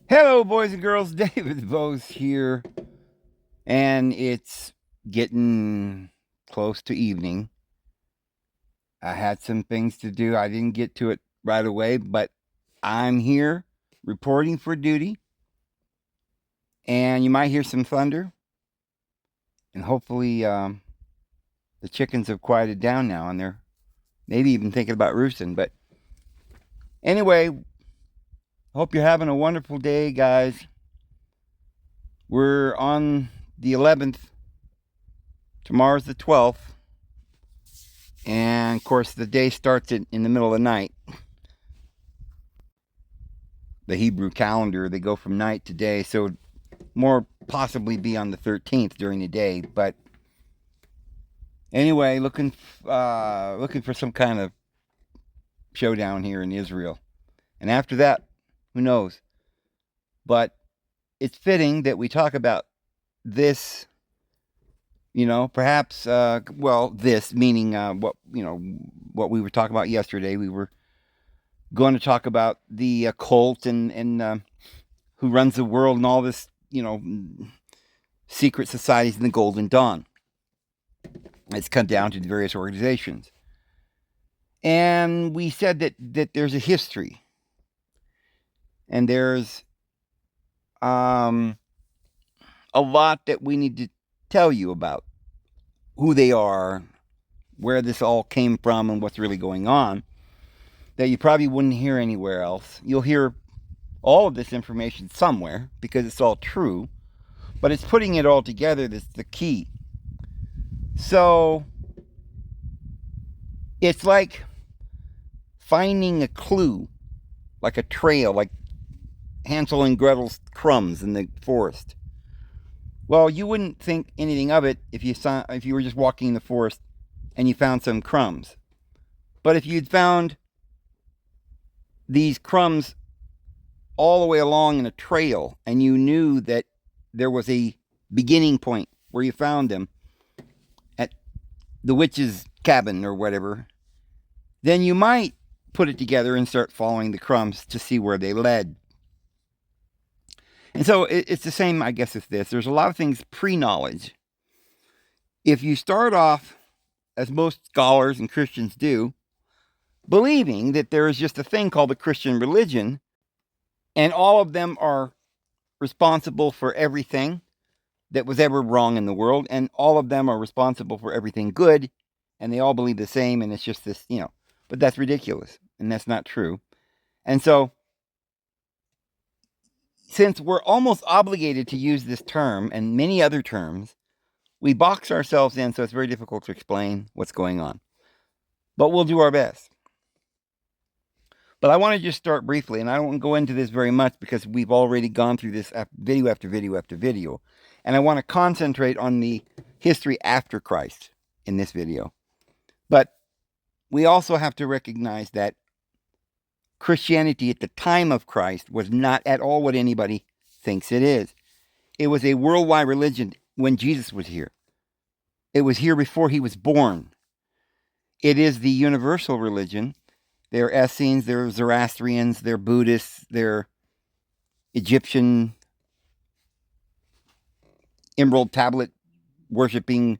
Hello, boys and girls. David Vose here, and it's getting close to evening. I had some things to do. I didn't get to it right away, but I'm here reporting for duty, and you might hear some thunder, and hopefully, the chickens have quieted down now, and they're maybe even thinking about roosting. But anyway, hope you're having a wonderful day, guys. We're on the 11th. Tomorrow's the 12th. And of course, the day starts in the middle of the night. The Hebrew calendar, they go from night to day, so more possibly be on the 13th during the day. But anyway, looking for some kind of showdown here in Israel. And after that, who knows? But it's fitting that we talk about this. Perhaps. This meaning what we were talking about yesterday. We were going to talk about the cult and who runs the world and all this, secret societies in the Golden Dawn. It's come down to the various organizations. And we said that there's a history. And there's a lot that we need to tell you about who they are, where this all came from, and what's really going on that you probably wouldn't hear anywhere else. You'll hear all of this information somewhere because it's all true, but it's putting it all together that's the key. So it's like finding a clue, like a trail, like Hansel and Gretel's crumbs in the forest. Well, you wouldn't think anything of it if you were just walking in the forest and you found some crumbs. But if you'd found these crumbs all the way along in a trail and you knew that there was a beginning point where you found them at the witch's cabin or whatever, then you might put it together and start following the crumbs to see where they led. And so it's the same, I guess, as this. There's a lot of things pre-knowledge. If you start off, as most scholars and Christians do, believing that there is just a thing called the Christian religion, and all of them are responsible for everything that was ever wrong in the world, and all of them are responsible for everything good, and they all believe the same, and it's just this, but that's ridiculous, and that's not true. And so, since we're almost obligated to use this term and many other terms, we box ourselves in, so it's very difficult to explain what's going on. But we'll do our best. But I want to just start briefly, and I don't want to go into this very much because we've already gone through this video after video after video. And I want to concentrate on the history after Christ in this video. But we also have to recognize that Christianity at the time of Christ was not at all what anybody thinks it is. It was a worldwide religion when Jesus was here. It was here before he was born. It is the universal religion. They're Essenes, they're Zoroastrians, they're Buddhists, they're Egyptian emerald tablet worshipping,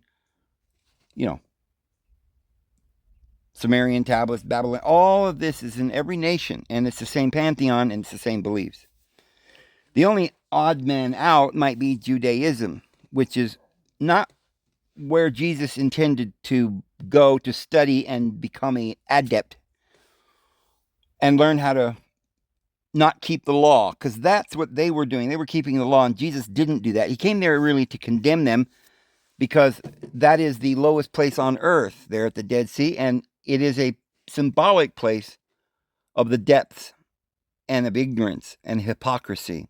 Sumerian tablets, Babylon. All of this is in every nation, and it's the same pantheon and it's the same beliefs. The only odd man out might be Judaism, which is not where Jesus intended to go to study and become an adept and learn how to not keep the law, because that's what they were doing. They were keeping the law, and Jesus didn't do that. He came there really to condemn them because that is the lowest place on earth there at the Dead Sea, and it is a symbolic place of the depths and of ignorance and hypocrisy.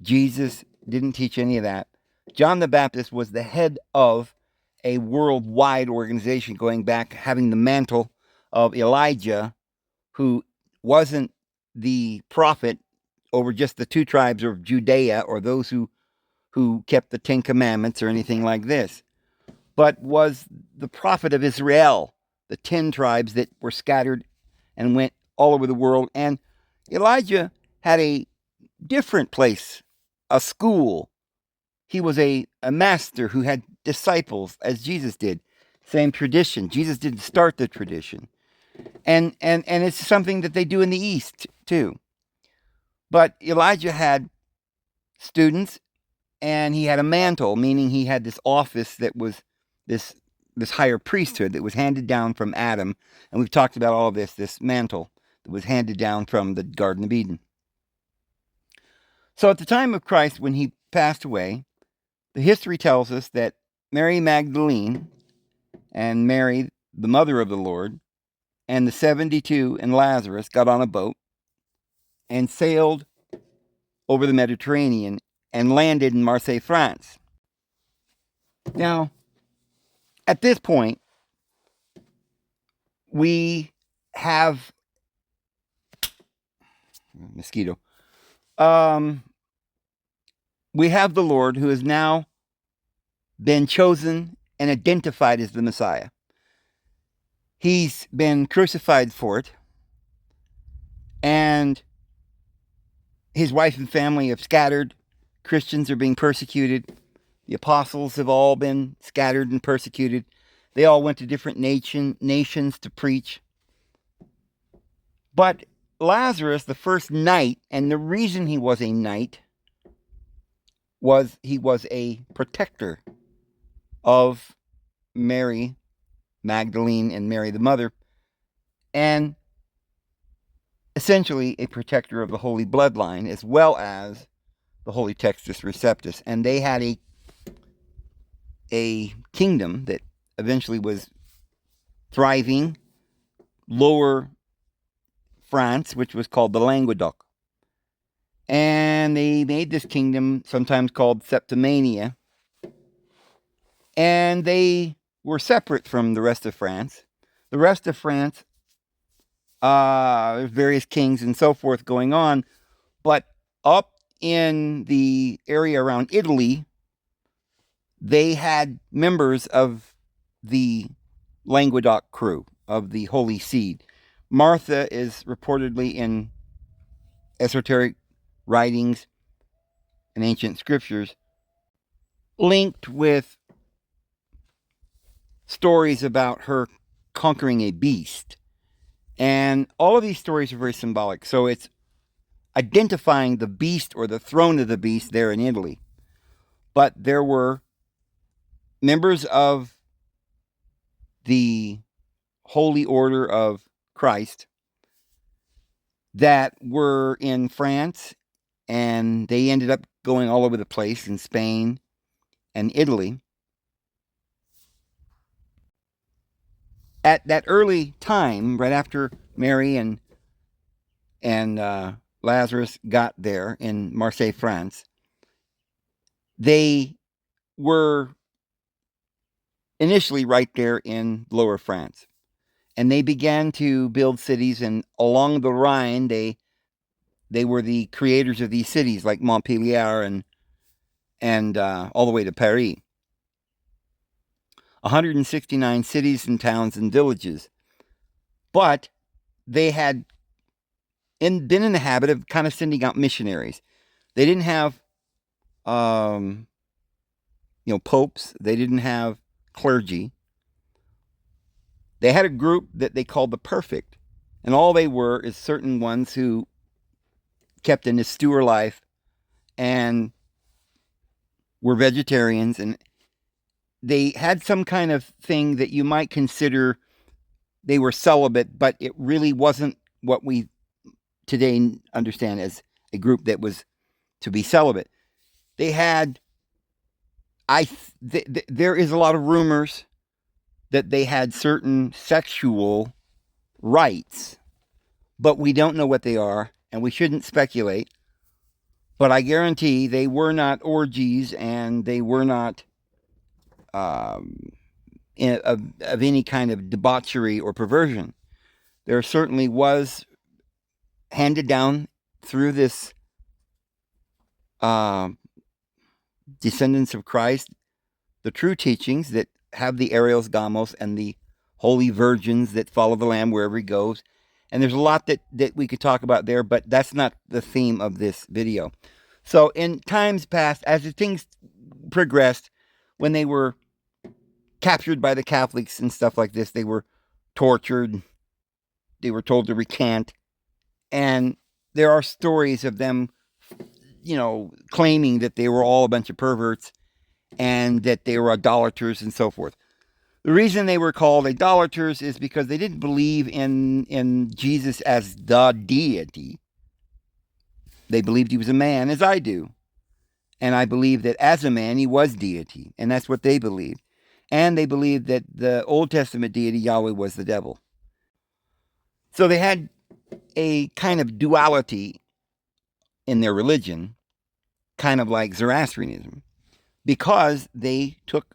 Jesus didn't teach any of that. John the Baptist was the head of a worldwide organization going back, having the mantle of Elijah, who wasn't the prophet over just the two tribes of Judea or those who kept the 10 Commandments or anything like this, but was the prophet of Israel, the 10 tribes that were scattered and went all over the world. And Elijah had a different place, a school. He was a master who had disciples, as Jesus did. Same tradition. Jesus didn't start the tradition. And it's something that they do in the East, too. But Elijah had students, and he had a mantle, meaning he had this office that was this higher priesthood that was handed down from Adam. And we've talked about all of this mantle that was handed down from the Garden of Eden. So at the time of Christ, when he passed away, the history tells us that Mary Magdalene and Mary, the mother of the Lord, and the 72 and Lazarus got on a boat and sailed over the Mediterranean and landed in Marseille, France. Now, at this point, we have mosquito. We have the Lord who has now been chosen and identified as the Messiah. He's been crucified for it, and his wife and family have scattered. Christians are being persecuted. The apostles have all been scattered and persecuted. They all went to different nations to preach. But Lazarus, the first knight, and the reason he was a knight was he was a protector of Mary Magdalene and Mary the mother, and essentially a protector of the holy bloodline as well as the holy Textus Receptus. And they had a kingdom that eventually was thriving, lower France, which was called the Languedoc. And they made this kingdom, sometimes called Septimania, and they were separate from the rest of France. The rest of France, various kings and so forth going on, but up in the area around Italy, they had members of the Languedoc crew, of the Holy Seed. Martha is reportedly in esoteric writings and ancient scriptures linked with stories about her conquering a beast. And all of these stories are very symbolic. So it's identifying the beast or the throne of the beast there in Italy. But there were members of the Holy Order of Christ that were in France, and they ended up going all over the place in Spain and Italy. At that early time, right after Mary and Lazarus got there in Marseille, France, they were initially right there in Lower France. And they began to build cities, and along the Rhine, they were the creators of these cities like Montpellier and all the way to Paris. 169 cities and towns and villages. But they had been in the habit of kind of sending out missionaries. They didn't have, popes. They didn't have clergy. They had a group that they called the perfect. And all they were is certain ones who kept an austere life and were vegetarians. And they had some kind of thing that you might consider they were celibate, but it really wasn't what we today understand as a group that was to be celibate. They had, there is a lot of rumors that they had certain sexual rights, but we don't know what they are, and we shouldn't speculate. But I guarantee they were not orgies, and they were not of any kind of debauchery or perversion. There certainly was handed down through this descendants of Christ the true teachings that have the Arios Gamos and the holy virgins that follow the Lamb wherever he goes. And there's a lot that we could talk about there, but that's not the theme of this video. So in times past, as the things progressed, when they were captured by the Catholics and stuff like this, they were tortured. They were told to recant. And there are stories of them, claiming that they were all a bunch of perverts and that they were idolaters and so forth. The reason they were called idolaters is because they didn't believe in Jesus as the deity. They believed he was a man, as I do. And I believe that as a man, he was deity. And that's what they believed. And they believed that the Old Testament deity, Yahweh, was the devil. So they had a kind of duality in their religion, kind of like Zoroastrianism, because they took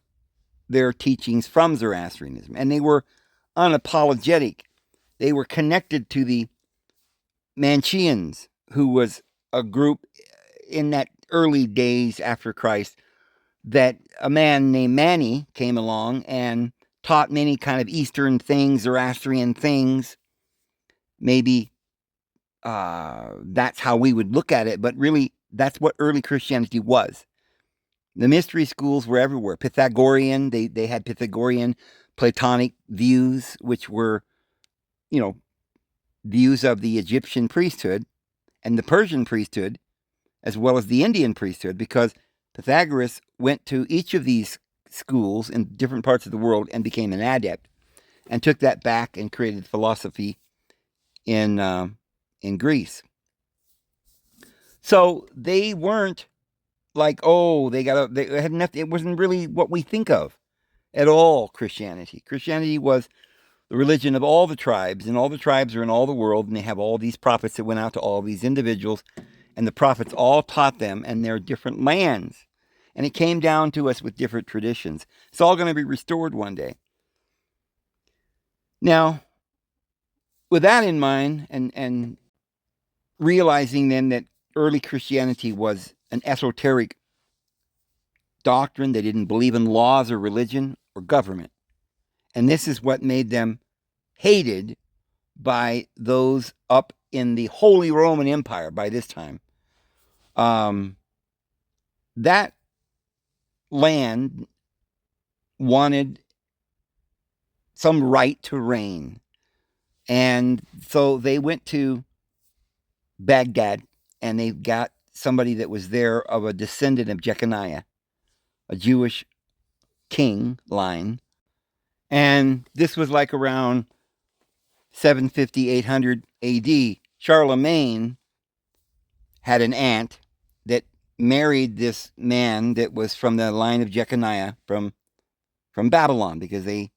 their teachings from Zoroastrianism, and they were unapologetic. They were connected to the Manichaeans, who was a group in that early days after Christ, that a man named Mani came along and taught many kind of Eastern things, Zoroastrian things. Maybe that's how we would look at it, but really that's what early Christianity was. The mystery schools were everywhere. Pythagorean, they had Pythagorean Platonic views, which were, views of the Egyptian priesthood and the Persian priesthood, as well as the Indian priesthood, because Pythagoras went to each of these schools in different parts of the world and became an adept, and took that back and created philosophy in Greece. So they weren't like, they had nothing. It wasn't really what we think of at all. Christianity was the religion of all the tribes, and all the tribes are in all the world, and they have all these prophets that went out to all these individuals, and the prophets all taught them, and they're different lands, and it came down to us with different traditions. It's all going to be restored one day. Now, with that in mind, and realizing then that early Christianity was an esoteric doctrine, they didn't believe in laws or religion or government. And this is what made them hated by those up in the Holy Roman Empire by this time. That land wanted some right to reign. And so they went to Baghdad, and they got somebody that was there of a descendant of Jeconiah, a Jewish king line. And this was like around 750, 800 AD. Charlemagne had an aunt that married this man that was from the line of Jeconiah from Babylon, because the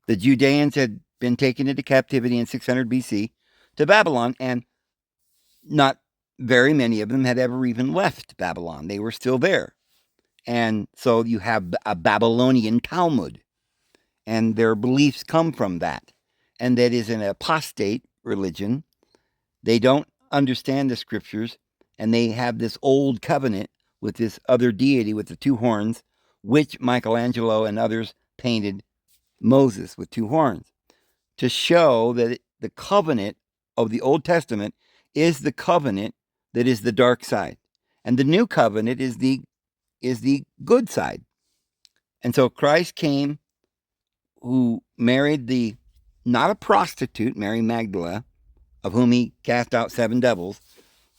Judeans had been taken into captivity in 600 BC to Babylon, and not very many of them had ever even left Babylon. They were still there. And so you have a Babylonian Talmud, and their beliefs come from that. And that is an apostate religion. They don't understand the scriptures, and they have this old covenant with this other deity with the two horns, which Michelangelo and others painted Moses with two horns, to show that the covenant of the Old Testament is the covenant that is the dark side, and the new covenant is the good side. And so Christ came, who married not a prostitute, Mary Magdalene, of whom he cast out 7 devils,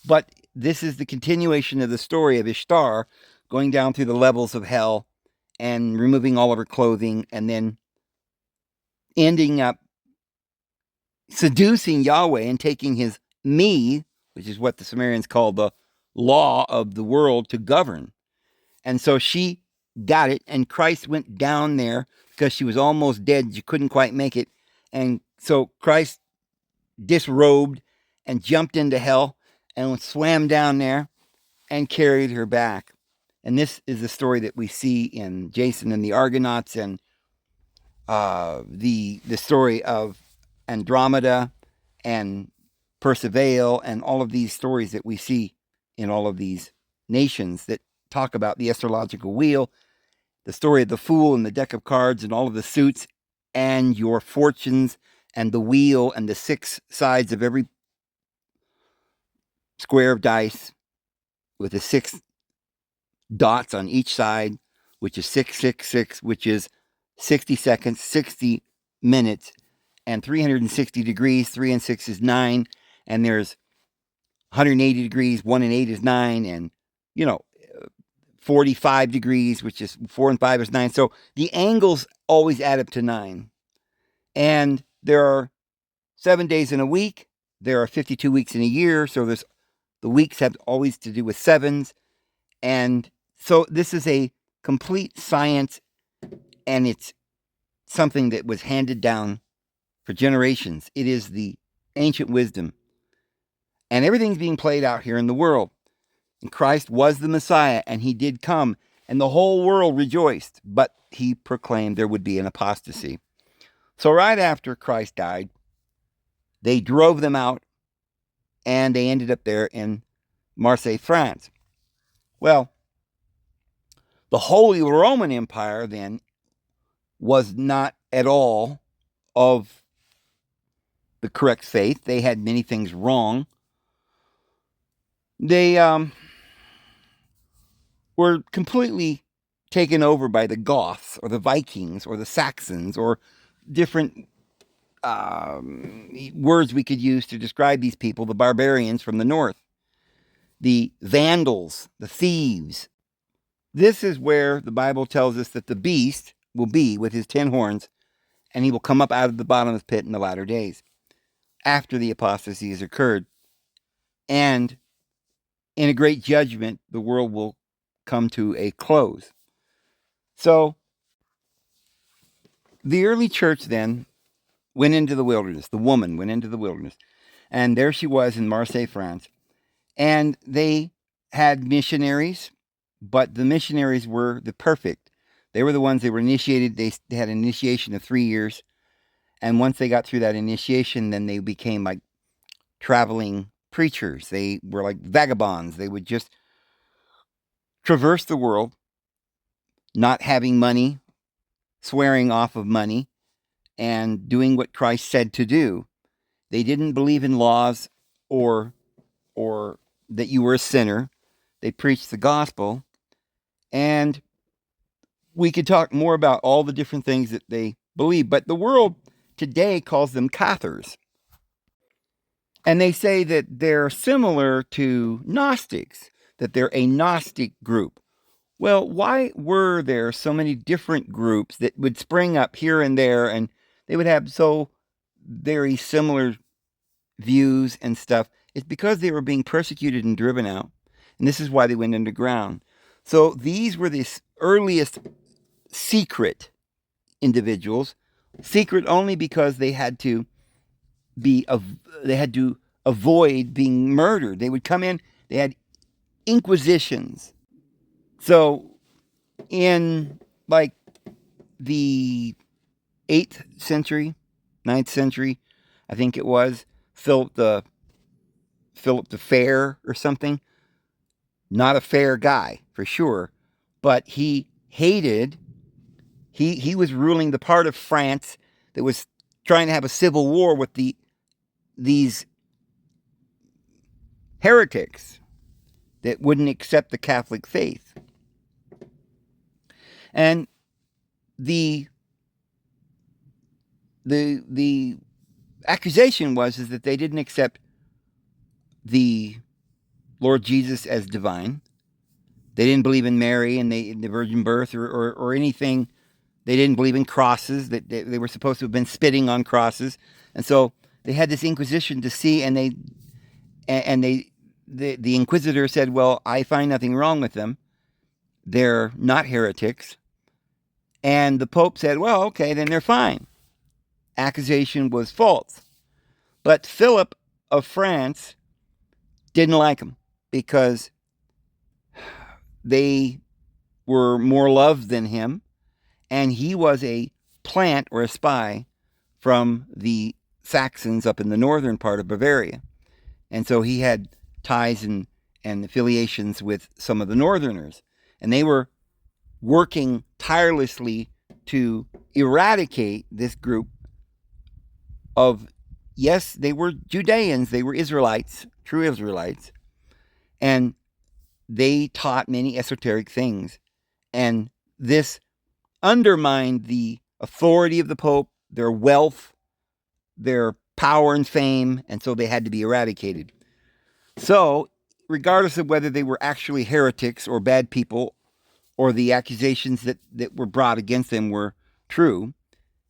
but this is the continuation of the story of Ishtar going down through the levels of hell and removing all of her clothing, and then ending up seducing Yahweh and taking his me, which is what the Sumerians called the law of the world, to govern. And so she got it, and Christ went down there because she was almost dead. She couldn't quite make it. And so Christ disrobed and jumped into hell and swam down there and carried her back. And this is the story that we see in Jason and the Argonauts, and the story of Andromeda and Percival, and all of these stories that we see in all of these nations that talk about the astrological wheel, the story of the fool and the deck of cards and all of the suits and your fortunes and the wheel and the 6 sides of every square of dice with the 6 dots on each side, which is 666, which is 60 seconds, 60 minutes, and 360 degrees. 3 and 6 is 9, and there's 180 degrees, 1 and 8 is 9, and 45 degrees, which is 4 and 5 is 9. So the angles always add up to 9. And there are 7 days in a week. There are 52 weeks in a year. So the weeks have always to do with 7s. And so this is a complete science, and it's something that was handed down for generations. It is the ancient wisdom. And everything's being played out here in the world. And Christ was the Messiah, and he did come, and the whole world rejoiced, but he proclaimed there would be an apostasy. So right after Christ died, they drove them out, and they ended up there in Marseille, France. Well, the Holy Roman Empire then was not at all of the correct faith. They had many things wrong. They were completely taken over by the Goths or the Vikings or the Saxons or different words we could use to describe these people, the barbarians from the north, the Vandals, the thieves. This is where the Bible tells us that the beast will be with his 10 horns, and he will come up out of the bottomless pit in the latter days, after the apostasy has occurred. And in a great judgment, the world will come to a close. So the early church then went into the wilderness. The woman went into the wilderness. And there she was in Marseille, France. And they had missionaries, but the missionaries were the perfect. They were the ones that were initiated. They had an initiation of 3 years. And once they got through that initiation, then they became like traveling preachers. They were like vagabonds. They would just traverse the world, not having money, swearing off of money, and doing what Christ said to do. They didn't believe in laws or that you were a sinner. They preached the gospel. And we could talk more about all the different things that they believe. But the world today calls them cathars. And they say that they're similar to Gnostics, that they're a Gnostic group. Well, why were there so many different groups that would spring up here and there, and they would have so very similar views and stuff? It's because they were being persecuted and driven out. And this is why they went underground. So these were the earliest secret individuals, secret only because they had to avoid being murdered. They would come in, they had inquisitions. So in like the 8th century, 9th century, I think it was, Philip the Fair or something. Not a fair guy, for sure, but he hated, he was ruling the part of France that was trying to have a civil war with these heretics that wouldn't accept the Catholic faith. And the accusation is that they didn't accept the Lord Jesus as divine. They didn't believe in Mary and the virgin birth or anything. They didn't believe in crosses, that they were supposed to have been spitting on crosses. And so they had this inquisition to see, and the inquisitor said, well, I find nothing wrong with them. They're not heretics. And the Pope said, well, okay, then they're fine. Accusation was false. But Philip of France didn't like them because they were more loved than him, and he was a plant or a spy from the Saxons up in the northern part of Bavaria. And so he had ties and affiliations with some of the northerners, and they were working tirelessly to eradicate this group of, yes, they were Judeans, they were Israelites, true Israelites, and they taught many esoteric things. And this undermined the authority of the Pope, their wealth, their power and fame, and so they had to be eradicated. So, regardless of whether they were actually heretics or bad people, or the accusations that were brought against them were true,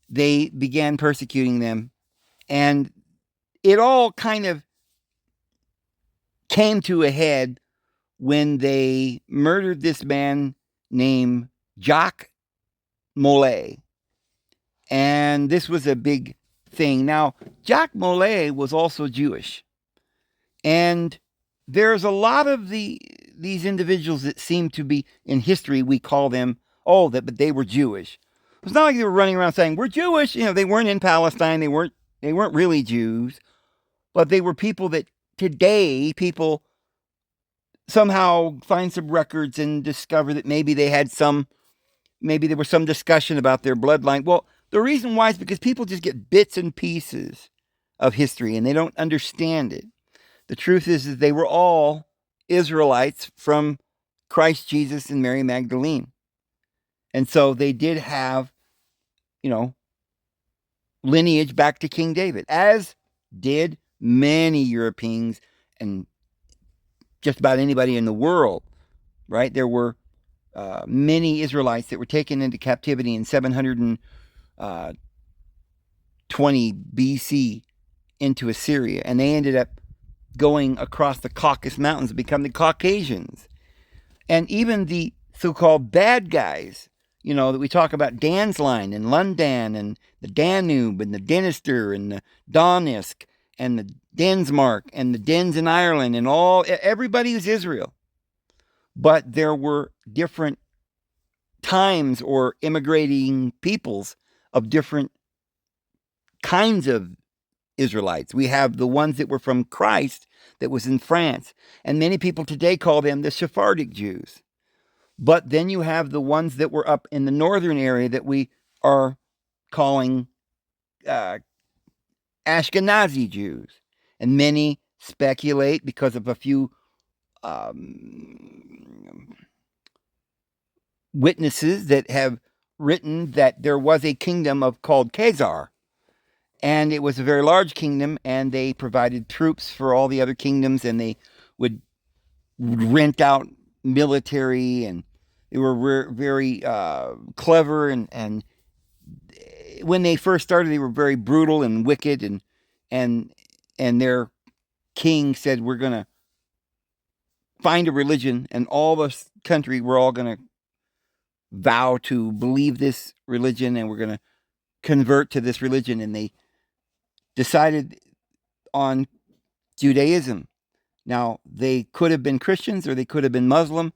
they began persecuting them. And it all kind of came to a head when they murdered this man named Jacques Molay. And this was a big thing. Now, Jacques Molay was also Jewish. And there's a lot of these individuals that seem to be, in history, we call them, but they were Jewish. It's not like they were running around saying, we're Jewish. You know, they weren't in Palestine. They weren't really Jews. But they were people that today people somehow find some records and discover that maybe there was some discussion about their bloodline. Well, the reason why is because people just get bits and pieces of history and they don't understand it. The truth is that they were all Israelites from Christ Jesus and Mary Magdalene. And so they did have, lineage back to King David, as did many Europeans and just about anybody in the world, right? There were many Israelites that were taken into captivity in 720 BC into Assyria, and they ended up going across the Caucasus Mountains to become the Caucasians. And even the so-called bad guys, that we talk about, Dan's Line and Lundan and the Danube and the Denister and the Donetsk and the Densmark and the Dens in Ireland and everybody was Israel. But there were different times or immigrating peoples of different kinds of Israelites. We have the ones that were from Christ that was in France. And many people today call them the Sephardic Jews. But then you have the ones that were up in the northern area that we are calling Ashkenazi Jews. And many speculate, because of a few witnesses that have written, that there was a kingdom called Cathar. And it was a very large kingdom, and they provided troops for all the other kingdoms, and they would rent out military, and they were very clever, and when they first started, they were very brutal and wicked, and their king said, we're going to find a religion, and all the country, we're all going to vow to believe this religion, and we're going to convert to this religion. And they decided on Judaism. Now, they could have been Christians or they could have been Muslim.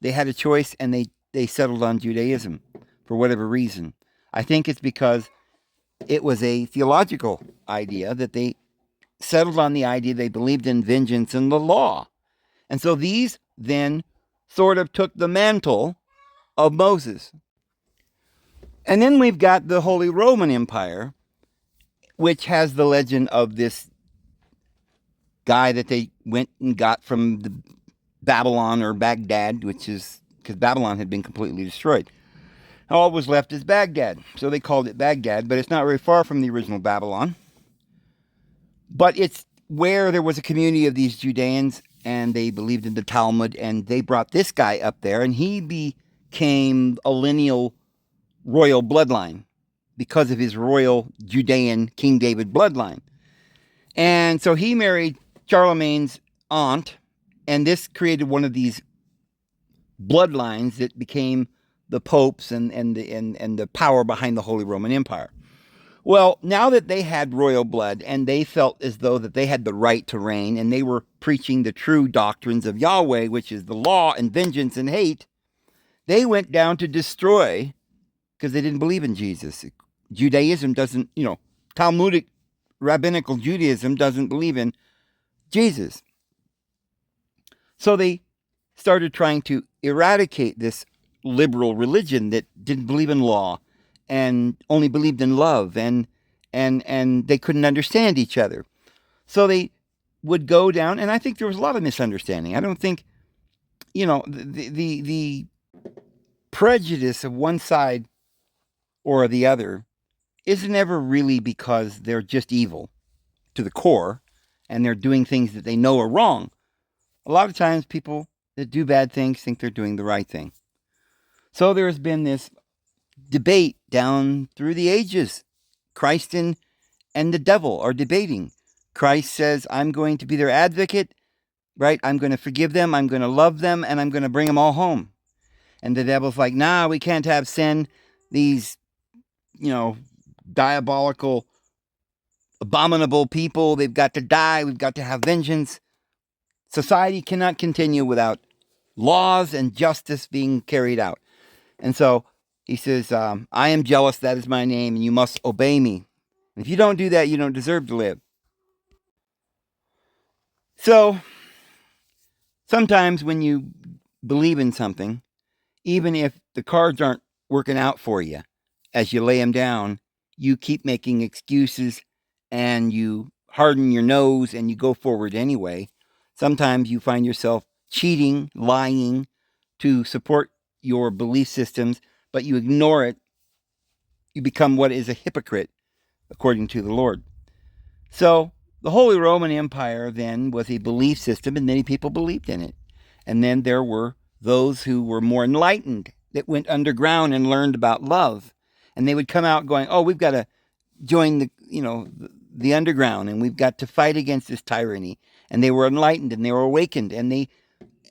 They had a choice, and they settled on Judaism for whatever reason. I think it's because it was a theological idea that they settled on the idea. They believed in vengeance and the law. And so these then sort of took the mantle of Moses. And then we've got the Holy Roman Empire, which has the legend of this guy that they went and got from the Babylon or Baghdad, which is because Babylon had been completely destroyed. All was left is Baghdad. So they called it Baghdad, but it's not very far from the original Babylon. But it's where there was a community of these Judeans, and they believed in the Talmud, and they brought this guy up there, and he became a lineal royal bloodline because of his royal Judean King David bloodline. And so he married Charlemagne's aunt, and this created one of these bloodlines that became the popes and the power behind the Holy Roman Empire. Well, now that they had royal blood and they felt as though that they had the right to reign, and they were preaching the true doctrines of Yahweh, which is the law and vengeance and hate, they went down to destroy, because they didn't believe in Jesus. Judaism doesn't, Talmudic rabbinical Judaism doesn't believe in Jesus. So they started trying to eradicate this liberal religion that didn't believe in law and only believed in love and and they couldn't understand each other. So they would go down, and I think there was a lot of misunderstanding. I don't think, the prejudice of one side or the other isn't ever really because they're just evil to the core and they're doing things that they know are wrong. A lot of times people that do bad things think they're doing the right thing. So there's been this debate down through the ages. Christ and the devil are debating. Christ says, I'm going to be their advocate, right? I'm going to forgive them, I'm going to love them, and I'm going to bring them all home. And the devil's like, nah, we can't have sin. These, diabolical, abominable people, they've got to die. We've got to have vengeance. Society cannot continue without laws and justice being carried out. And so he says, I am jealous, that is my name, and you must obey me. And if you don't do that, you don't deserve to live. So sometimes when you believe in something, even if the cards aren't working out for you as you lay them down, you keep making excuses and you harden your nose and you go forward anyway. Sometimes you find yourself cheating, lying to support your belief systems, but you ignore it. You become what is a hypocrite, according to the Lord. So the Holy Roman Empire then was a belief system, and many people believed in it. And then there were those who were more enlightened that went underground and learned about love. And they would come out going, oh, we've got to join the underground, and we've got to fight against this tyranny. And they were enlightened and they were awakened, and they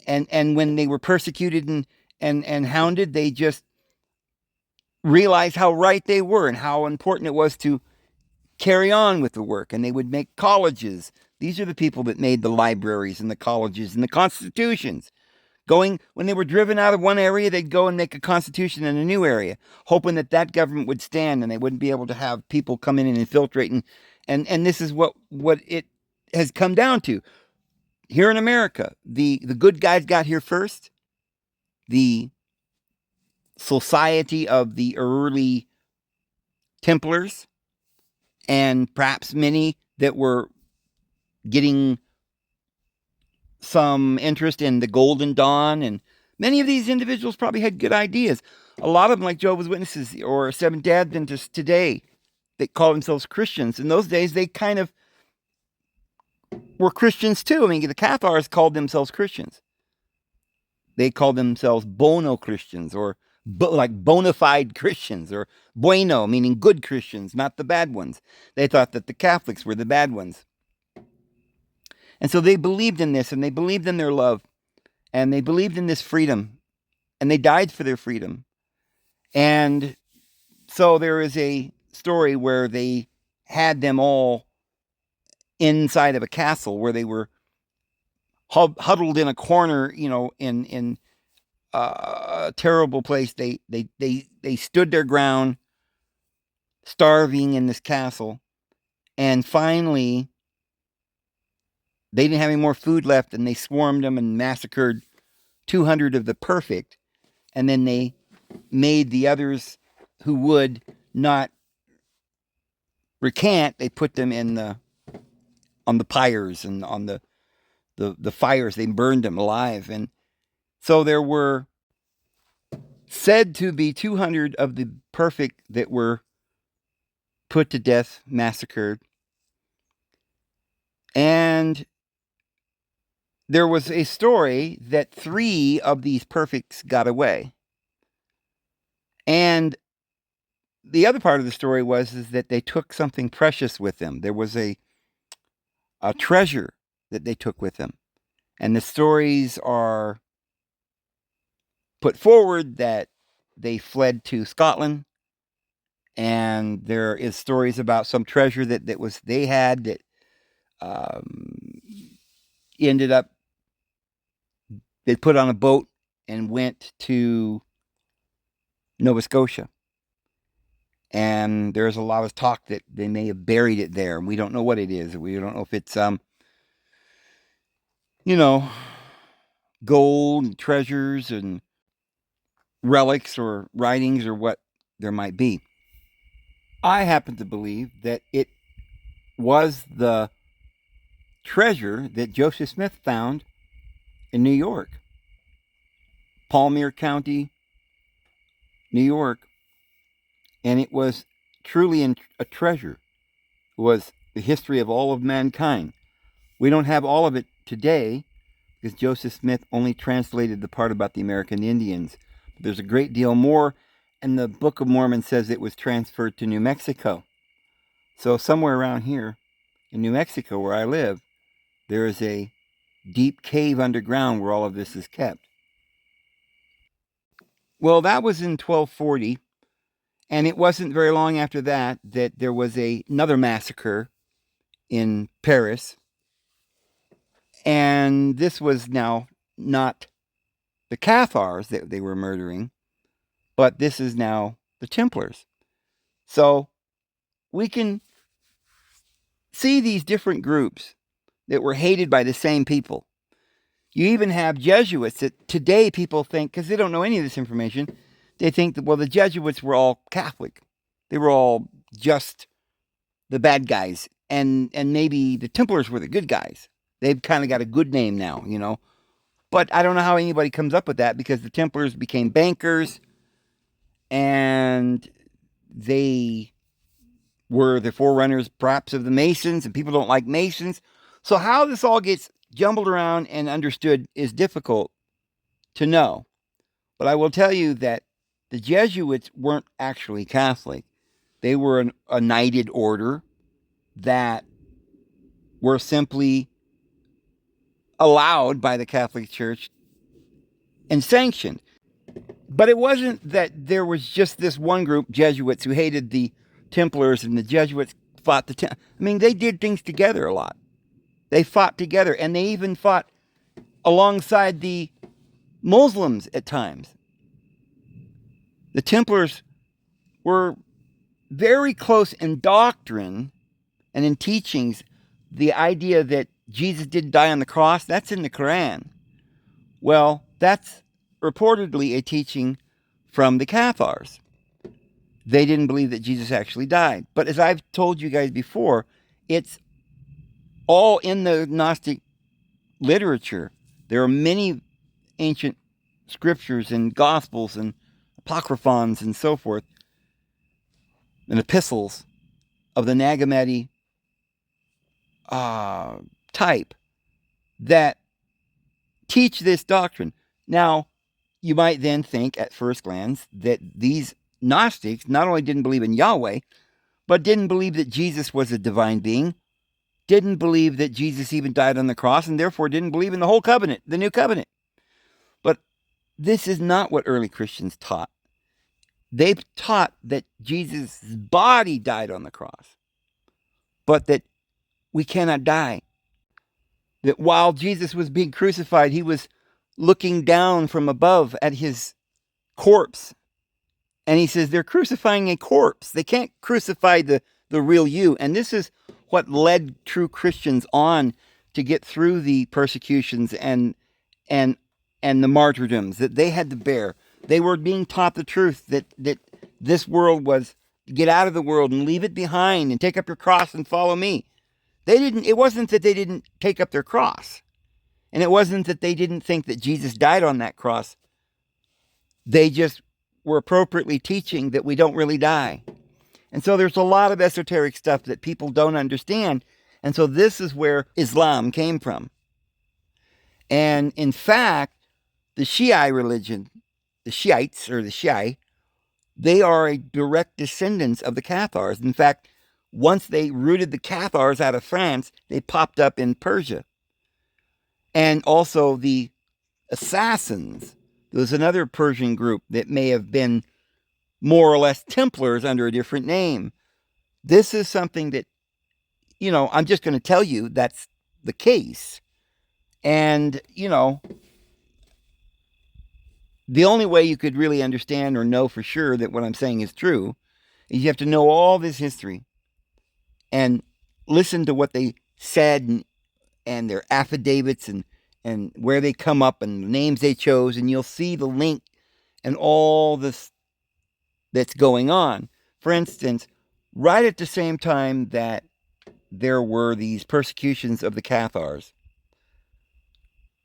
and when they were persecuted and hounded, they just realized how right they were and how important it was to carry on with the work. And they would make colleges. These are the people that made the libraries and the colleges and the constitutions. When they were driven out of one area, they'd go and make a constitution in a new area, hoping that government would stand and they wouldn't be able to have people come in and infiltrate. And this is what it has come down to. Here in America, the good guys got here first. The society of the early Templars, and perhaps many that were getting some interest in the Golden Dawn, and many of these individuals probably had good ideas. A lot of them, like Jehovah's Witnesses or Seventh-day Adventists today, they call themselves Christians. In those days, they kind of were Christians too. I mean, the Cathars called themselves Christians. They called themselves Bono Christians, or like bona fide Christians, or bueno, meaning good Christians, not the bad ones. They thought that the Catholics were the bad ones. And so they believed in this, and they believed in their love, and they believed in this freedom, and they died for their freedom. And so there is a story where they had them all inside of a castle where they were huddled in a corner, in a terrible place. They stood their ground, starving in this castle, and finally they didn't have any more food left, and they swarmed them and massacred 200 of the perfect, and then they made the others who would not recant, they put them on the pyres and on the fires. They burned them alive. And so there were said to be 200 of the perfect that were put to death, massacred. And there was a story that 3 of these perfects got away. And the other part of the story is that they took something precious with them. There was a treasure that they took with them. And the stories are put forward that they fled to Scotland, and there is stories about some treasure that they had that ended up, they put on a boat and went to Nova Scotia. And there's a lot of talk that they may have buried it there. We don't know what it is. We don't know if it's gold and treasures and relics or writings or what there might be. I happen to believe that it was the treasure that Joseph Smith found in New York, Palmier County, New York, and it was truly a treasure. It was the history of all of mankind. We don't have all of it today because Joseph Smith only translated the part about the American Indians. But there's a great deal more, and the Book of Mormon says it was transferred to New Mexico. So somewhere around here in New Mexico, where I live, there is a deep cave underground where all of this is kept. Well, that was in 1240, and it wasn't very long after that that there was another massacre in Paris. And this was now not the Cathars that they were murdering, but this is now the Templars. So we can see these different groups that were hated by the same people. You even have Jesuits that today people think, because they don't know any of this information, they think that, well, the Jesuits were all Catholic. They were all just the bad guys. And maybe the Templars were the good guys. They've kind of got a good name now, you know. But I don't know how anybody comes up with that, because the Templars became bankers and they were the forerunners perhaps of the Masons, and people don't like Masons. So how this all gets jumbled around and understood is difficult to know. But I will tell you that the Jesuits weren't actually Catholic. They were a knighted order that were simply allowed by the Catholic Church and sanctioned. But it wasn't that there was just this one group, Jesuits, who hated the Templars, and the Jesuits fought the I mean, they did things together a lot. They fought together, and they even fought alongside the Muslims at times. The Templars were very close in doctrine and in teachings. The idea that Jesus didn't die on the cross, that's in the Quran. Well, that's reportedly a teaching from the Cathars. They didn't believe that Jesus actually died. But as I've told you guys before, it's all in the Gnostic literature. There are many ancient scriptures and gospels and apocryphons and so forth, and epistles of the Nag Hammadi type that teach this doctrine. Now, you might then think at first glance that these Gnostics not only didn't believe in Yahweh, but didn't believe that Jesus was a divine being, didn't believe that Jesus even died on the cross, and therefore didn't believe in the whole covenant, the new covenant. But this is not what early Christians taught. They taught that Jesus' body died on the cross, but that we cannot die. That while Jesus was being crucified, he was looking down from above at his corpse. And he says, they're crucifying a corpse. They can't crucify the real you. And this is what led true Christians on to get through the persecutions and the martyrdoms that they had to bear. They were being taught the truth that this world was, get out of the world and leave it behind and take up your cross and follow me. It wasn't that they didn't take up their cross. And it wasn't that they didn't think that Jesus died on that cross. They just were appropriately teaching that we don't really die. And so there's a lot of esoteric stuff that people don't understand. And so this is where Islam came from. And in fact, the Shiite religion, the Shiites or the Shia, they are a direct descendants of the Cathars. In fact, once they rooted the Cathars out of France, they popped up in Persia. And also the Assassins. There's another Persian group that may have been more or less Templars under a different name. This is something that, I'm just going to tell you that's the case. And, the only way you could really understand or know for sure that what I'm saying is true is you have to know all this history and listen to what they said and their affidavits and where they come up and the names they chose, and you'll see the link and all this that's going on. For instance, right at the same time that there were these persecutions of the Cathars,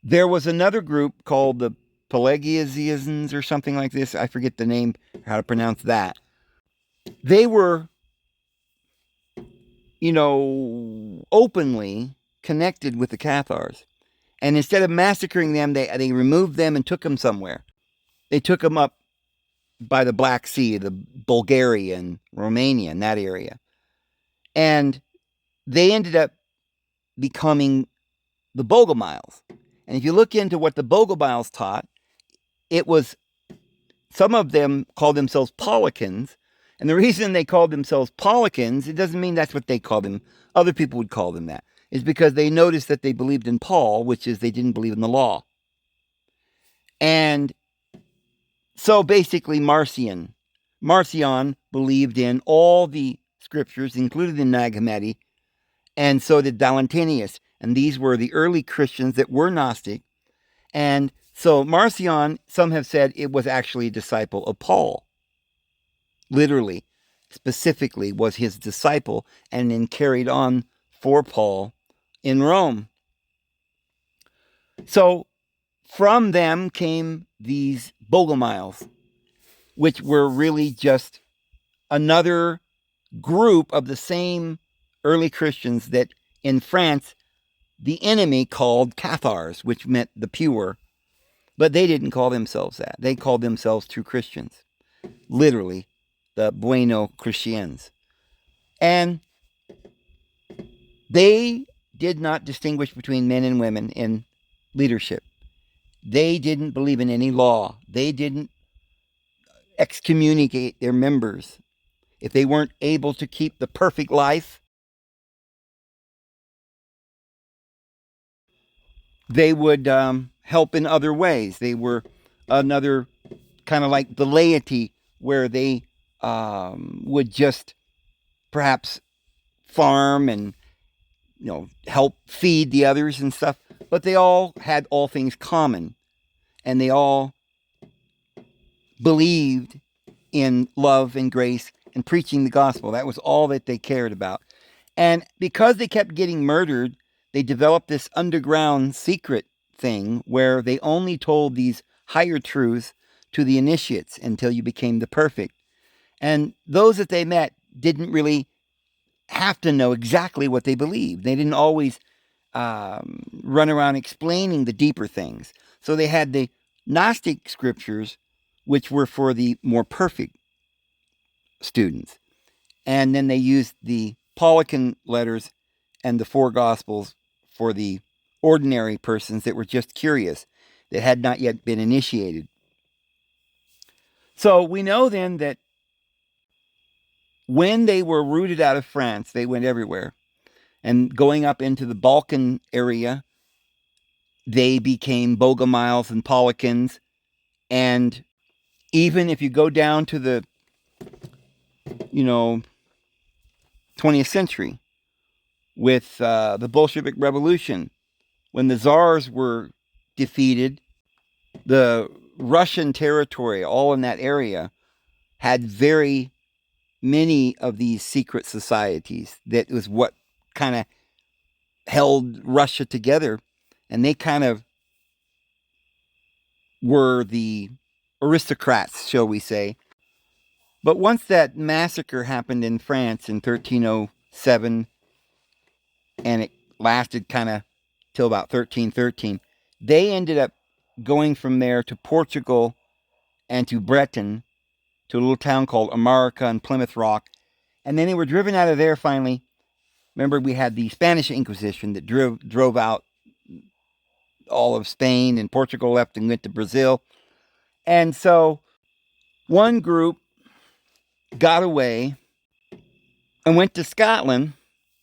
there was another group called the Pelagians or something like this. I forget the name, how to pronounce that. They were, openly connected with the Cathars. And instead of massacring them, they removed them and took them somewhere. They took them up by the Black Sea, the Bulgaria and Romania, in that area. And they ended up becoming the Bogomiles. And if you look into what the Bogomiles taught, it was, some of them called themselves Paulicans. And the reason they called themselves Paulicans, it doesn't mean that's what they called them. Other people would call them that. Is because they noticed that they believed in Paul, which is they didn't believe in the law. And so basically Marcion believed in all the scriptures, including the Nag Hammadi, and so did Valentinius. And these were the early Christians that were Gnostic. And so Marcion, some have said it was actually a disciple of Paul. Literally, specifically was his disciple and then carried on for Paul in Rome. So from them came these Bogomiles, which were really just another group of the same early Christians that in France the enemy called cathars, which meant the pure, but they didn't call themselves that. They called themselves true Christians, literally the Bueno Christians. And they did not distinguish between men and women in leadership. They didn't believe in any law. They didn't excommunicate their members. If they weren't able to keep the perfect life, they would help in other ways. They were another kind of like the laity, where they would just perhaps farm and help feed the others and stuff. But they all had all things common, and they all believed in love and grace and preaching the gospel. That was all that they cared about. And because they kept getting murdered, they developed this underground secret thing where they only told these higher truths to the initiates until you became the perfect. And those that they met didn't really have to know exactly what they believed. They didn't always run around explaining the deeper things. So they had the Gnostic scriptures, which were for the more perfect students. And then they used the Paulican letters and the four Gospels for the ordinary persons that were just curious, that had not yet been initiated. So we know then that when they were rooted out of France, they went everywhere. And going up into the Balkan area, they became Bogomiles and Paulicans. And even if you go down to the, 20th century with the Bolshevik Revolution, when the Tsars were defeated, the Russian territory, all in that area, had very many of these secret societies. That was what kind of held Russia together. And they kind of were the aristocrats, shall we say. But once that massacre happened in France in 1307, and it lasted kind of till about 1313, they ended up going from there to Portugal and to Breton, to a little town called Amarica and Plymouth Rock. And then they were driven out of there finally. Remember, we had the Spanish Inquisition that drove out all of Spain, and Portugal left and went to Brazil. And so one group got away and went to Scotland,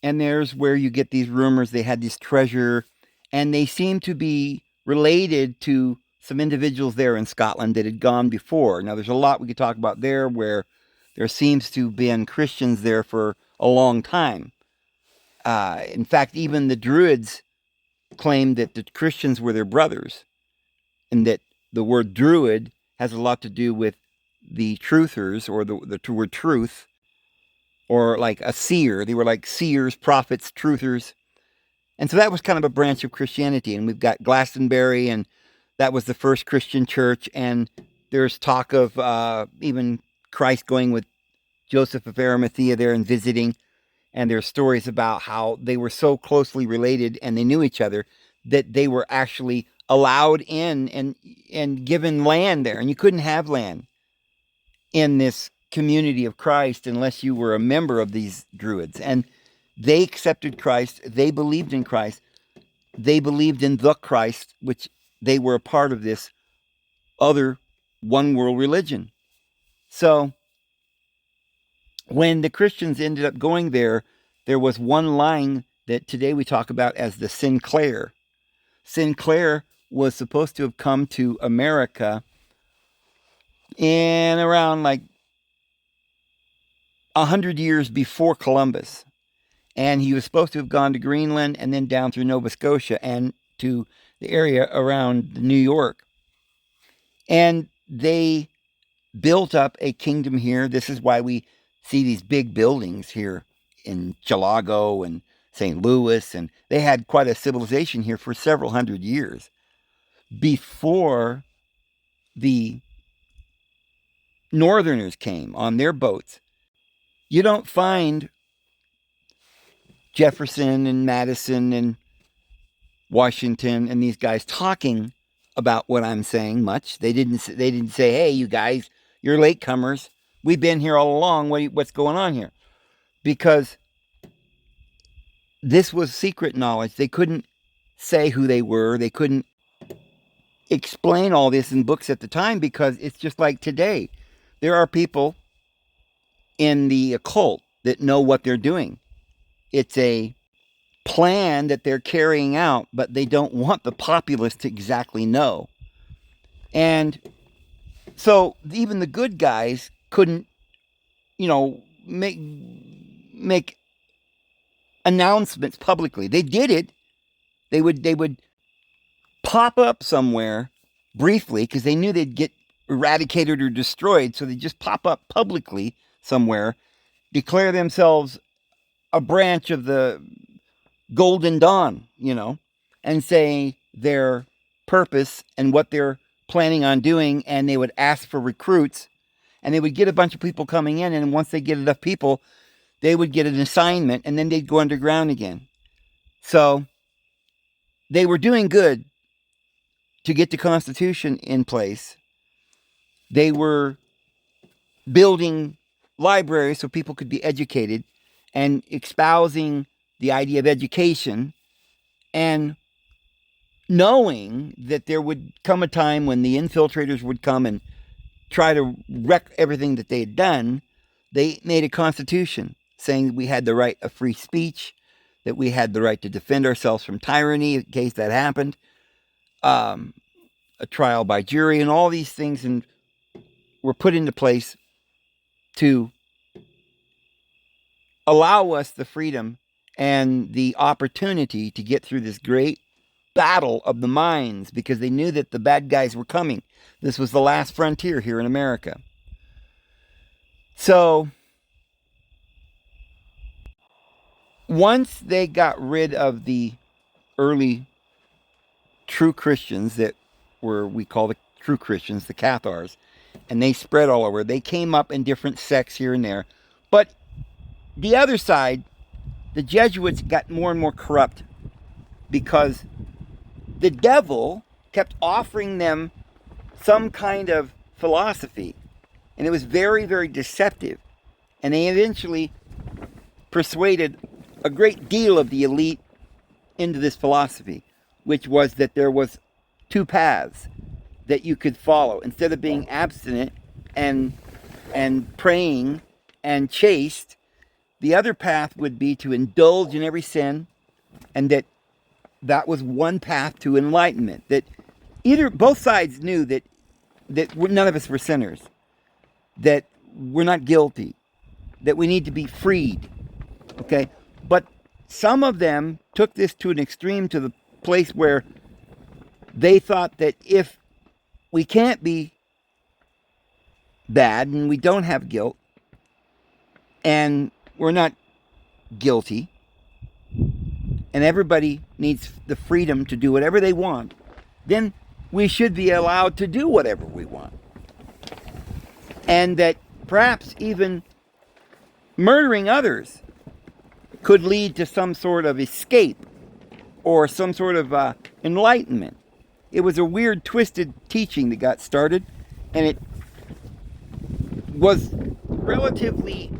and there's where you get these rumors they had this treasure, and they seem to be related to some individuals there in Scotland that had gone before. Now, there's a lot we could talk about there, where there seems to have been Christians there for a long time. In fact, even the Druids claimed that the Christians were their brothers, and that the word Druid has a lot to do with the truthers, or the word truth. or like a seer. They were like seers, prophets, truthers. And so that was kind of a branch of Christianity. And we've got Glastonbury, and that was the first Christian church. And there's talk of even Christ going with Joseph of Arimathea there and visiting. And there's stories about how they were so closely related and they knew each other that they were actually allowed in and given land there. And you couldn't have land in this community of Christ unless you were a member of these Druids. And they accepted Christ. They believed in Christ. They believed in the Christ, which they were a part of this other one world religion. So when the Christians ended up going there, there was one line that today we talk about as the Sinclair. Sinclair was supposed to have come to America in around like 100 years before Columbus. And he was supposed to have gone to Greenland and then down through Nova Scotia and to the area around New York. And they built up a kingdom here. This is why we see these big buildings here in Chilago and St. Louis. And they had quite a civilization here for several hundred years before the Northerners came on their boats. You don't find Jefferson and Madison and Washington and these guys talking about what I'm saying much. They didn't say, hey, you guys, you're latecomers. We've been here all along. What's going on here? Because this was secret knowledge. They couldn't say who they were. They couldn't explain all this in books at the time because it's just like today. There are people in the occult that know what they're doing. It's a plan that they're carrying out, but they don't want the populace to exactly know. And so even the good guys couldn't, make announcements publicly. They did it. They would pop up somewhere briefly because they knew they'd get eradicated or destroyed. So they just pop up publicly somewhere, declare themselves a branch of the Golden Dawn, and say their purpose and what they're planning on doing. And they would ask for recruits, and they would get a bunch of people coming in. And once they get enough people, they would get an assignment, and then they'd go underground again. So they were doing good to get the Constitution in place. They were building libraries so people could be educated and espousing the idea of education and knowing that there would come a time when the infiltrators would come and try to wreck everything that they had done. They made a constitution saying that we had the right of free speech, that we had the right to defend ourselves from tyranny in case that happened, a trial by jury, and all these things and were put into place to allow us the freedom and the opportunity to get through this great battle of the minds because they knew that the bad guys were coming. This was the last frontier here in America. So once they got rid of the early true Christians that we call the true Christians, the Cathars, and they spread all over, they came up in different sects here and there. But the other side, the Jesuits got more and more corrupt because the devil kept offering them some kind of philosophy, and it was very, very deceptive. And they eventually persuaded a great deal of the elite into this philosophy, which was that there was two paths that you could follow. Instead of being abstinent and praying and chaste, the other path would be to indulge in every sin, and that was one path to enlightenment. That both sides knew that none of us were sinners, that we're not guilty, that we need to be freed. Okay, but some of them took this to an extreme, to the place where they thought that if we can't be bad and we don't have guilt, and we're not guilty, and everybody needs the freedom to do whatever they want, then we should be allowed to do whatever we want. And that perhaps even murdering others could lead to some sort of escape or some sort of enlightenment. It was a weird, twisted teaching that got started, and it was relatively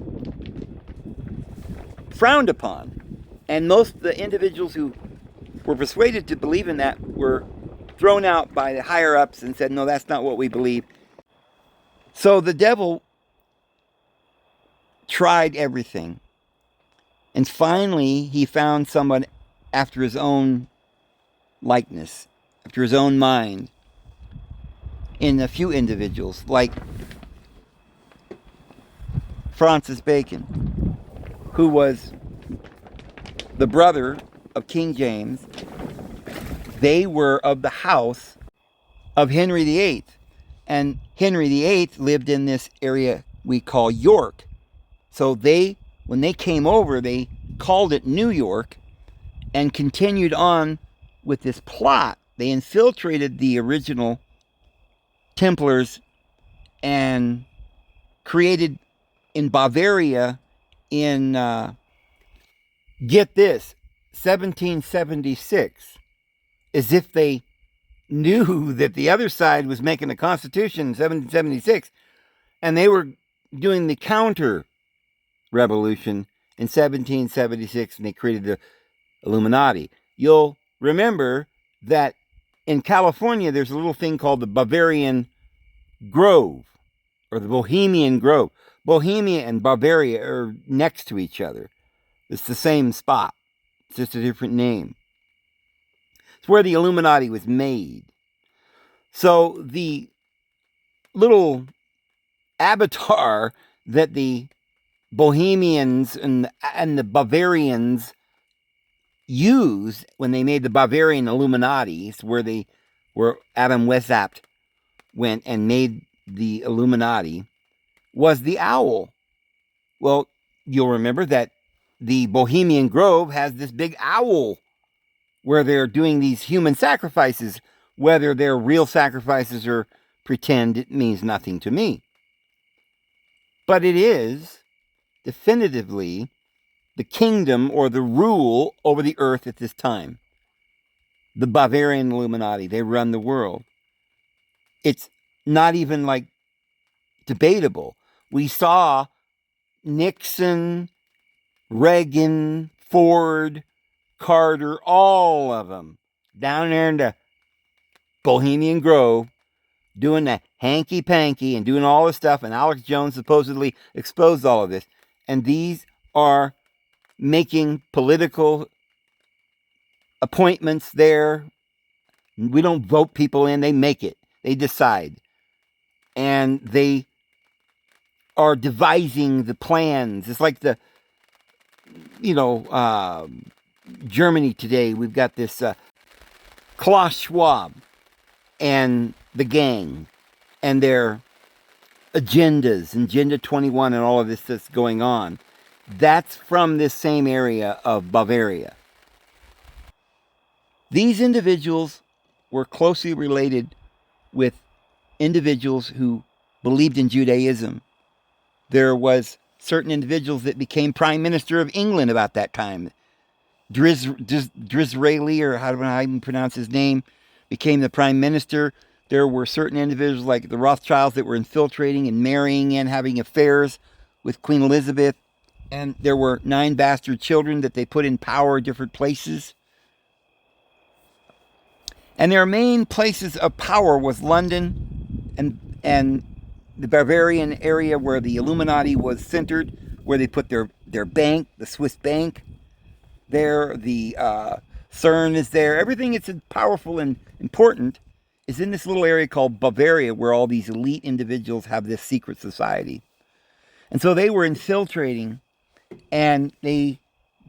frowned upon. And most of the individuals who were persuaded to believe in that were thrown out by the higher-ups and said, no, that's not what we believe. So the devil tried everything. And finally, he found someone after his own likeness, after his own mind, in a few individuals, like Francis Bacon, who was the brother of King James. They were of the house of Henry VIII. And Henry VIII lived in this area we call York. So when they came over, they called it New York and continued on with this plot. They infiltrated the original Templars and created in Bavaria in, get this, 1776, as if they knew that the other side was making a constitution in 1776, and they were doing the counter revolution in 1776, and they created the Illuminati. You'll remember that in California, there's a little thing called the Bavarian Grove, or the Bohemian Grove. Bohemia and Bavaria are next to each other. It's the same spot. It's just a different name. It's where the Illuminati was made. So the little avatar that the Bohemians and the Bavarians used when they made the Bavarian Illuminati, where Adam Weishaupt went and made the Illuminati, was the owl. Well, you'll remember that the Bohemian Grove has this big owl where they're doing these human sacrifices. Whether they're real sacrifices or pretend, it means nothing to me. But it is definitively the kingdom or the rule over the earth at this time. The Bavarian Illuminati, they run the world. It's not even like debatable. We saw Nixon, Reagan, Ford, Carter, all of them down there in the Bohemian Grove doing the hanky-panky and doing all this stuff, and Alex Jones supposedly exposed all of this. And these are making political appointments there. We don't vote people in, they make it. They decide. And they are devising the plans. It's like Germany today. We've got this Klaus Schwab and the gang and their agendas, Agenda 21 and all of this that's going on. That's from this same area of Bavaria. These individuals were closely related with individuals who believed in Judaism. There was certain individuals that became Prime Minister of England about that time. Disraeli, or how do I even pronounce his name, became the Prime Minister. There were certain individuals like the Rothschilds that were infiltrating and marrying and having affairs with Queen Elizabeth. And there were 9 bastard children that they put in power at different places. And their main places of power was London and the Bavarian area where the Illuminati was centered, where they put their bank, the Swiss bank there, the CERN is there. Everything that's powerful and important is in this little area called Bavaria, where all these elite individuals have this secret society. And so they were infiltrating, and they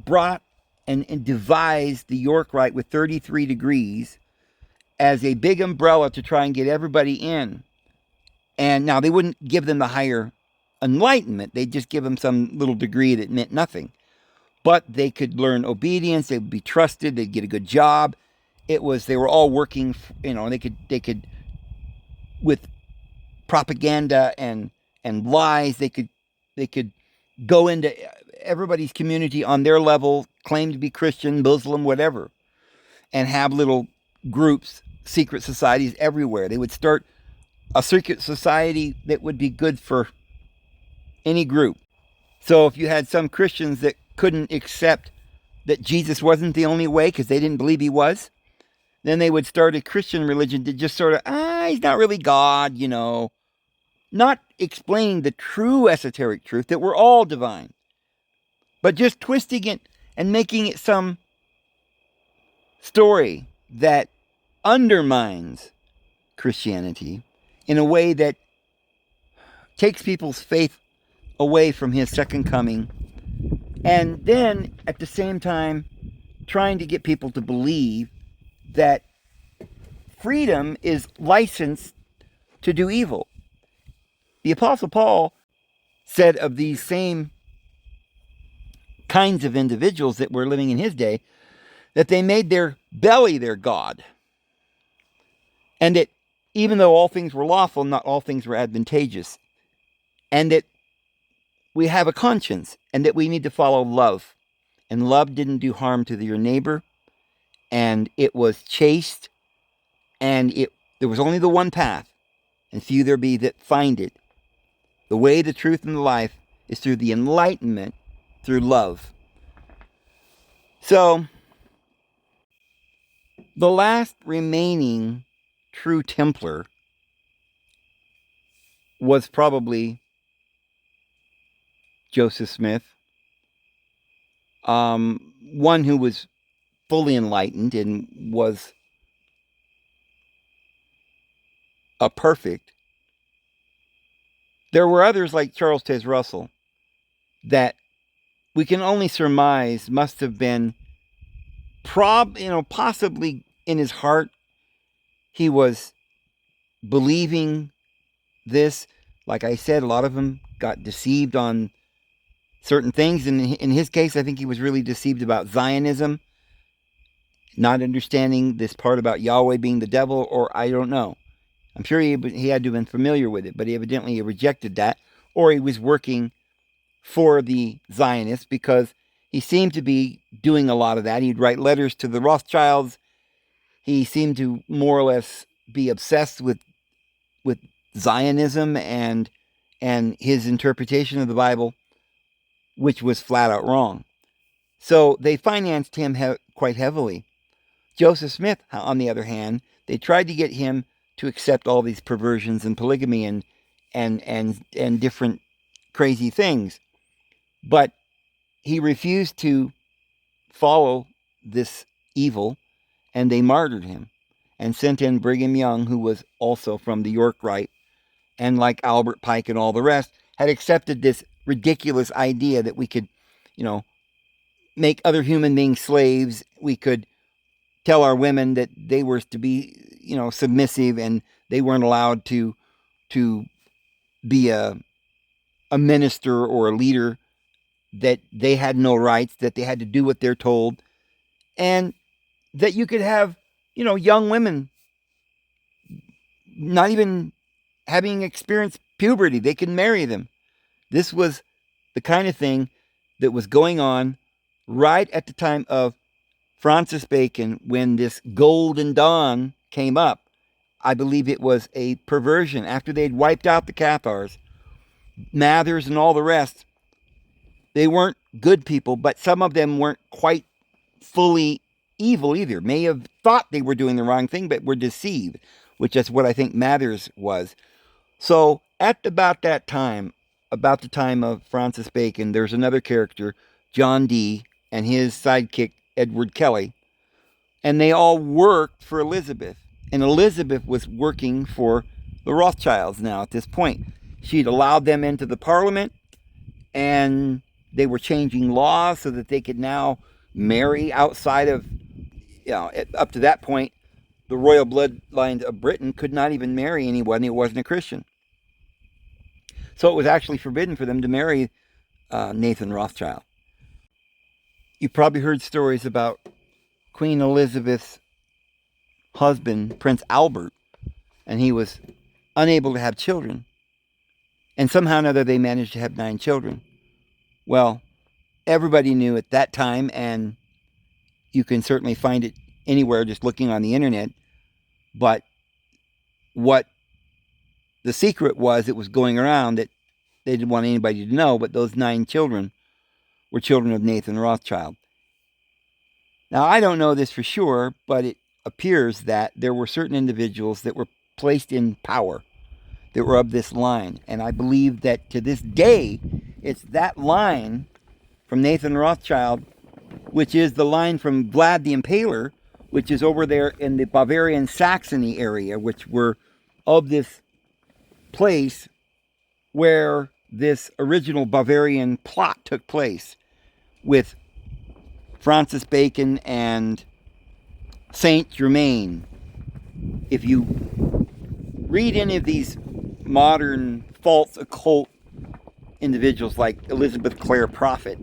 brought and devised the York Rite with 33 degrees as a big umbrella to try and get everybody in. And now they wouldn't give them the higher enlightenment. They'd just give them some little degree that meant nothing. But they could learn obedience. They would be trusted. They'd get a good job. They were all working, they could with propaganda and lies, they could go into everybody's community on their level, claim to be Christian, Muslim, whatever, and have little groups, secret societies everywhere. They would start a secret society that would be good for any group. So if you had some Christians that couldn't accept that Jesus wasn't the only way because they didn't believe he was, then they would start a Christian religion to just sort of, he's not really God, not explaining the true esoteric truth that we're all divine, but just twisting it and making it some story that undermines Christianity in a way that takes people's faith away from his second coming, and then at the same time trying to get people to believe that freedom is license to do evil. The Apostle Paul said of these same kinds of individuals that were living in his day that they made their belly their God. And that even though all things were lawful, not all things were advantageous. And that we have a conscience and that we need to follow love. And love didn't do harm to your neighbor. And it was chaste. And there was only the one path. And few there be that find it. The way, the truth, and the life is through the enlightenment, through love. So, the last remaining true Templar was probably Joseph Smith, one who was fully enlightened and was a perfect. There were others like Charles Taze Russell that we can only surmise must have been possibly in his heart he was believing this. Like I said, a lot of them got deceived on certain things. And in his case, I think he was really deceived about Zionism, not understanding this part about Yahweh being the devil, or I don't know. I'm sure he had to have been familiar with it, but he evidently rejected that, or he was working for the Zionists because he seemed to be doing a lot of that. He'd write letters to the Rothschilds. He seemed to more or less be obsessed with Zionism and his interpretation of the Bible, which was flat out wrong. So they financed him quite heavily. Joseph Smith, on the other hand, they tried to get him to accept all these perversions and polygamy and different crazy things. But he refused to follow this evil, and they martyred him and sent in Brigham Young, who was also from the York Rite, and like Albert Pike and all the rest, had accepted this ridiculous idea that we could, make other human beings slaves. We could tell our women that they were to be, submissive, and they weren't allowed to be a minister or a leader, that they had no rights, that they had to do what they're told, and that you could have, young women not even having experienced puberty, they could marry them. This was the kind of thing that was going on right at the time of Francis Bacon, when this Golden Dawn came up. I believe it was a perversion. After they'd wiped out the Cathars, Mathers and all the rest, they weren't good people, but some of them weren't quite fully evil either. May have thought they were doing the wrong thing, but were deceived, which is what I think Mathers was. So at about that time, about the time of Francis Bacon, there's another character, John Dee, and his sidekick, Edward Kelly, and they all worked for Elizabeth. And Elizabeth was working for the Rothschilds now at this point. She'd allowed them into the parliament, and they were changing laws so that they could now marry outside of, up to that point, the royal bloodline of Britain could not even marry anyone who wasn't a Christian. So it was actually forbidden for them to marry Nathan Rothschild. You probably heard stories about Queen Elizabeth's husband, Prince Albert, and he was unable to have children. And somehow or another they managed to have 9 children. Well, everybody knew at that time, and you can certainly find it anywhere just looking on the internet, but what the secret was, it was going around that they didn't want anybody to know, but those 9 children were children of Nathan Rothschild. Now, I don't know this for sure, but it appears that there were certain individuals that were placed in power that were of this line. And I believe that to this day, it's that line from Nathan Rothschild, which is the line from Vlad the Impaler, which is over there in the Bavarian Saxony area, which were of this place where this original Bavarian plot took place with Francis Bacon and Saint Germain. If you read any of these modern false occult individuals like Elizabeth Clare Prophet,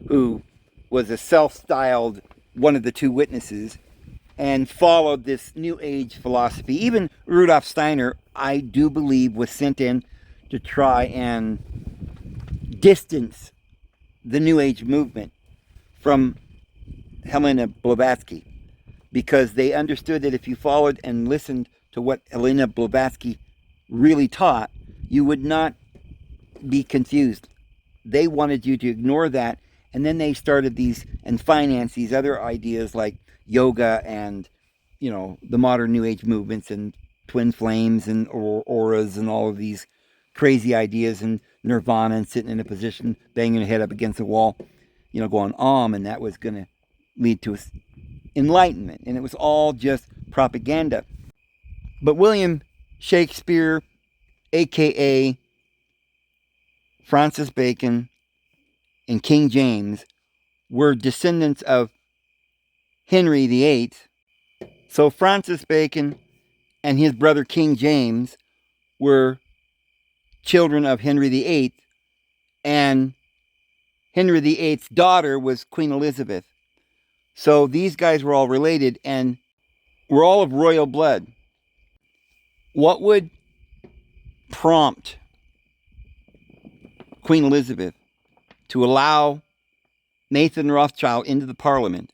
who was a self-styled one of the 2 witnesses and followed this New Age philosophy. Even Rudolf Steiner, I do believe, was sent in to try and distance the New Age movement from Helena Blavatsky, because they understood that if you followed and listened to what Helena Blavatsky really taught, you would not be confused. They wanted you to ignore that, and then they started these and financed these other ideas like yoga and, you know, the modern New Age movements and twin flames and auras and all of these crazy ideas, and nirvana and sitting in a position, banging your head up against the wall, you know, going and that was going to lead to enlightenment. And it was all just propaganda. But William Shakespeare, aka Francis Bacon, and King James were descendants of Henry VIII. So Francis Bacon and his brother King James were children of Henry VIII, and Henry VIII's daughter was Queen Elizabeth. So these guys were all related and were all of royal blood. What would prompt Queen Elizabeth to allow Nathan Rothschild into the parliament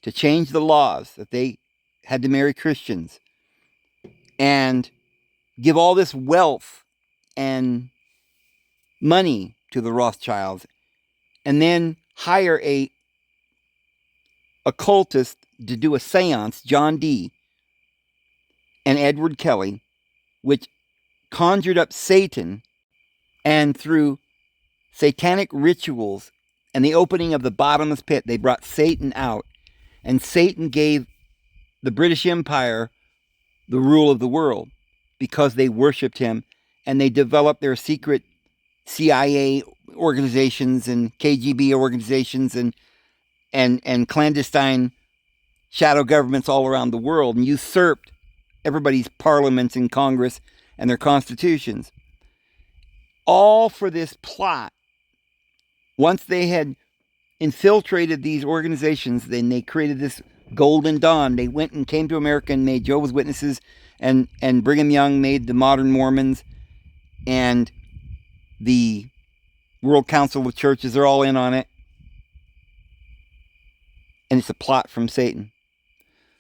to change the laws that they had to marry Christians and give all this wealth and money to the Rothschilds, and then hire a occultist to do a seance, John Dee and Edward Kelly, which conjured up Satan, and through satanic rituals and the opening of the bottomless pit, they brought Satan out, and Satan gave the British Empire the rule of the world because they worshipped him, and they developed their secret CIA organizations and KGB organizations and clandestine shadow governments all around the world, and usurped everybody's parliaments and Congress and their constitutions. All for this plot. Once they had infiltrated these organizations, then they created this Golden Dawn. They went and came to America and made Jehovah's Witnesses, and Brigham Young made the modern Mormons, and the World Council of Churches. They're all in on it. And it's a plot from Satan.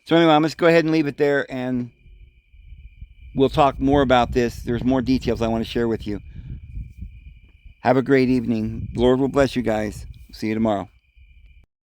So anyway, I'm just go ahead and leave it there, and we'll talk more about this. There's more details I want to share with you. Have a great evening. The Lord will bless you guys. See you tomorrow.